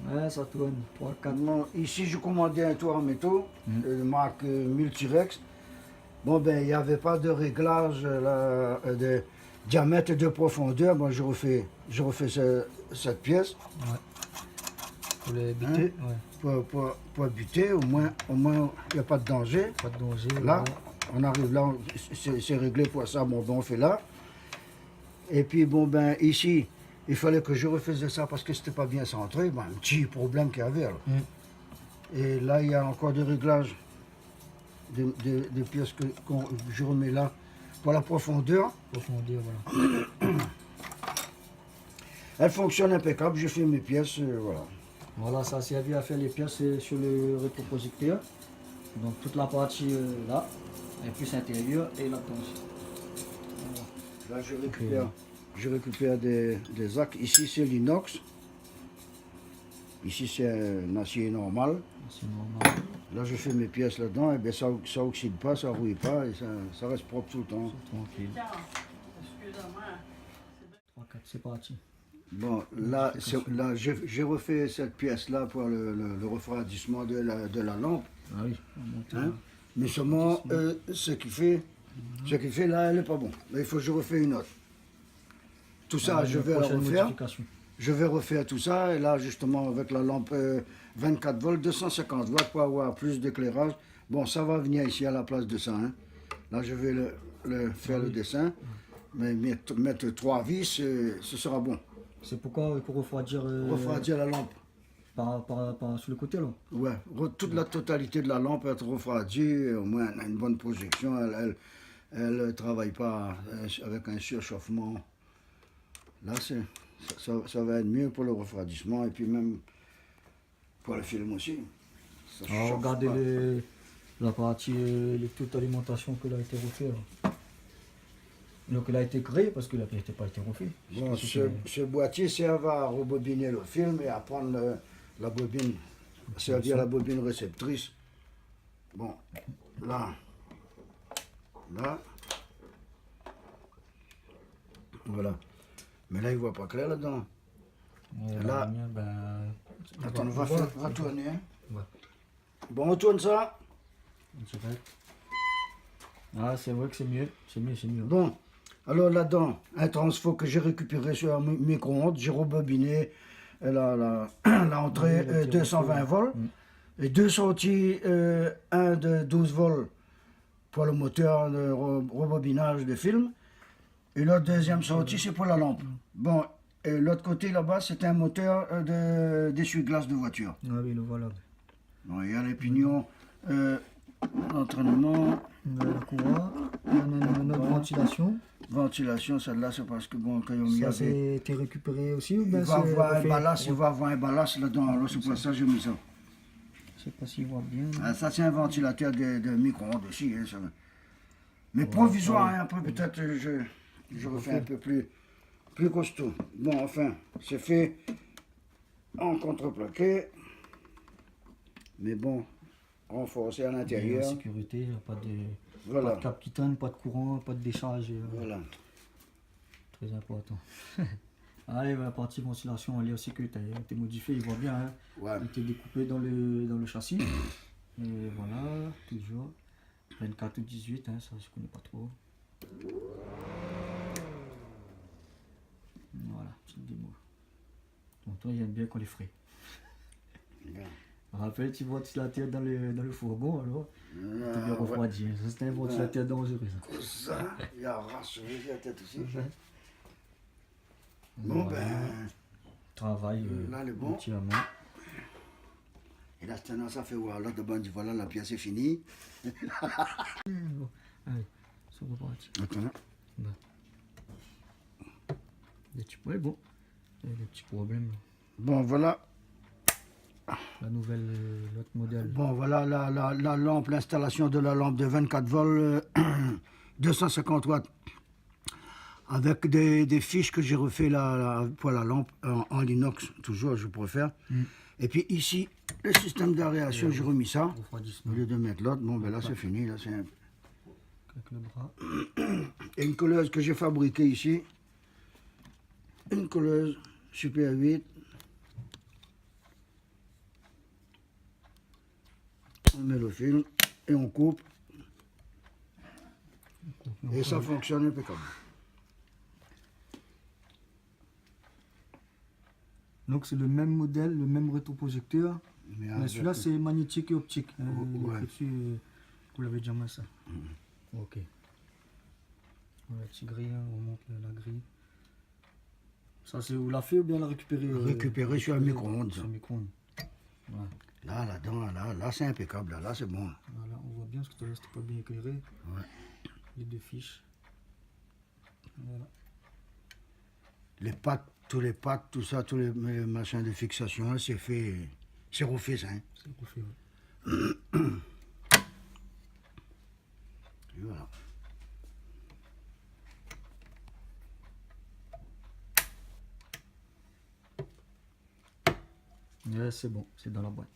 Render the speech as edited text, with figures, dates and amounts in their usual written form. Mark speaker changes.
Speaker 1: Ouais, ça tourne. 3, 4.
Speaker 2: Bon, ici, je commandais un tour en métaux, marque Multirex. Bon, ben, il n'y avait pas de réglage de diamètre et de profondeur. Bon, je refais cette pièce
Speaker 1: Pour les
Speaker 2: hein,
Speaker 1: buter, ouais.
Speaker 2: pour buter. Au moins, il n'y a pas de danger.
Speaker 1: Pas de danger.
Speaker 2: Là,
Speaker 1: ouais.
Speaker 2: on arrive là, c'est réglé pour ça. Bon, ben, on fait là. Et puis, bon, ben, ici, il fallait que je refaisais ça parce que c'était pas bien centré. Ben, un petit problème qu'il y avait. Alors. Et là, il y a encore des réglages de pièces que je remets là pour la profondeur.
Speaker 1: Profondeur, voilà.
Speaker 2: Elle fonctionne impeccable, je fais mes pièces, voilà.
Speaker 1: Voilà, ça a servi à faire les pièces sur le rétroprojecteur. Donc toute la partie là, et puis intérieur et là-dedans aussi.
Speaker 2: Là, je récupère des actes. Ici, c'est l'inox. Ici, c'est un acier normal.
Speaker 1: C'est normal.
Speaker 2: Là, je fais mes pièces là-dedans, et bien ça oxyde pas, ça rouille pas, et ça reste propre tout le temps.
Speaker 1: C'est tranquille. 3, 4, c'est parti.
Speaker 2: Bon, là, j'ai refait cette pièce-là pour le refroidissement de la lampe.
Speaker 1: Ah oui, on monte,
Speaker 2: Hein? Mais seulement, ce qui fait là, elle n'est pas bon. Là, il faut que je refais une autre. Tout ça, je vais la refaire. Je vais refaire tout ça. Et là, justement, avec la lampe 24 volts, 250 watts pour avoir plus d'éclairage. Bon, ça va venir ici à la place de ça. Hein. Là, je vais faire le dessin. Mais mettre 3 vis, ce sera bon.
Speaker 1: C'est pourquoi pour refroidir,
Speaker 2: Refroidir la lampe.
Speaker 1: par sur le côté là.
Speaker 2: Ouais, toute la totalité de la lampe être refroidie, au moins elle a une bonne projection, elle ne travaille pas avec un surchauffement. Là, ça va être mieux pour le refroidissement et puis même pour le film aussi. Ça
Speaker 1: Alors
Speaker 2: chauffe
Speaker 1: regardez
Speaker 2: pas.
Speaker 1: la partie, les taux d'alimentation que a été refait. Là. Donc il a été créé parce qu'il n'a pas été refait.
Speaker 2: Bon, ce boîtier sert à rebobiner le film et à prendre la bobine, servir la bobine réceptrice. Bon, là, voilà. Mais là, il ne voit pas clair là-dedans. Là, attends, on va tourner. Hein.
Speaker 1: Ouais.
Speaker 2: Bon, on tourne ça.
Speaker 1: Ah, c'est vrai que c'est mieux. C'est mieux.
Speaker 2: Bon, alors là-dedans, un transfo que j'ai récupéré sur un micro-ondes, j'ai rebobiné l'entrée 220 volts et deux sorties, un de 12 volts pour le moteur de rebobinage de film et l'autre deuxième sortie c'est pour la lampe. Bon, et l'autre côté là-bas c'est un moteur d'essuie-glace de voiture.
Speaker 1: Ah oui, le voilà.
Speaker 2: Bon, il y a les pignons d'entraînement.
Speaker 1: La courroie, notre ventilation.
Speaker 2: Ventilation, celle-là, c'est parce que bon, quand il y a
Speaker 1: Ça, été récupéré aussi ou
Speaker 2: il
Speaker 1: bien
Speaker 2: va avoir un
Speaker 1: refait?
Speaker 2: ballast, il va avoir un ballast là-dedans, alors c'est pour ça que j'ai mis ça.
Speaker 1: Je sais pas s'il voit bien.
Speaker 2: Ah, ça, c'est un ventilateur de micro-ondes aussi. Hein, ça. Mais provisoire, hein, après peut-être je refais un peu plus costaud. Bon, enfin, c'est fait en contreplaqué. Mais bon, renforcé à l'intérieur.
Speaker 1: La sécurité, pas de,
Speaker 2: Voilà.
Speaker 1: pas de cap qui tonne, pas de courant, pas de décharge.
Speaker 2: Voilà.
Speaker 1: Très important. Allez, la partie ventilation, elle est aussi que tu as été modifié, il voit bien. Hein.
Speaker 2: Ouais.
Speaker 1: Il était découpé dans le châssis. Et voilà, toujours. 24 ou 18, hein, ça je connais pas trop. Voilà, petite démo. Donc toi, j'aime bien qu'on les frais.
Speaker 2: Bien.
Speaker 1: Rappelle, tu ventilateur dans le fourgon, alors tu bien
Speaker 2: Ouais.
Speaker 1: refroidi. Ça, c'était un ventilateur dangereux, ça.
Speaker 2: Comme ça, il y a rassuré la tête aussi. Bon,
Speaker 1: Voilà.
Speaker 2: ben,
Speaker 1: Travail
Speaker 2: là, le bon.
Speaker 1: entièrement.
Speaker 2: Et là, maintenant, ça fait voir là, de bon, voilà, la pièce est finie.
Speaker 1: Bon. Allez, c'est reparti.
Speaker 2: Attends.
Speaker 1: Des petits problèmes, bon. Il y a des petits problèmes.
Speaker 2: Bon, voilà.
Speaker 1: La nouvelle, l'autre modèle.
Speaker 2: Bon, voilà la lampe, l'installation de la lampe de 24 volts, 250 watts. Avec des fiches que j'ai refait pour la lampe en inox, toujours, je préfère. Et puis ici, le système d'aération, j'ai remis ça.
Speaker 1: Refroidissement.
Speaker 2: Au lieu de mettre l'autre, bon, ben là, c'est fini. Là,
Speaker 1: Avec le bras.
Speaker 2: Et une colleuse que j'ai fabriquée ici. Une colleuse Super 8. On met le fil et on coupe. Et ça fonctionne impeccable.
Speaker 1: Donc c'est le même modèle, le même rétroprojecteur.
Speaker 2: Mais
Speaker 1: Mais
Speaker 2: avec-
Speaker 1: celui-là c'est magnétique et optique.
Speaker 2: Ouais.
Speaker 1: Vous l'avez déjà mis ça. Ok. La petite grille, hein, on monte la grille. Ça c'est vous l'a fait ou bien la récupérer
Speaker 2: Récupérer sur un micro-ondes.
Speaker 1: Sur un micro-ondes. Ouais.
Speaker 2: Là, là-dedans, là c'est impeccable. Là c'est bon.
Speaker 1: Voilà, on voit bien parce que tout à l'heure c'était pas bien éclairé.
Speaker 2: Ouais.
Speaker 1: Les deux fiches. Voilà.
Speaker 2: Les packs, tous les packs, tout ça, tous les machins de fixation, là, c'est fait, c'est refait ça. Hein.
Speaker 1: C'est refait, ouais.
Speaker 2: Et voilà.
Speaker 1: Ouais, c'est bon, c'est dans la boîte.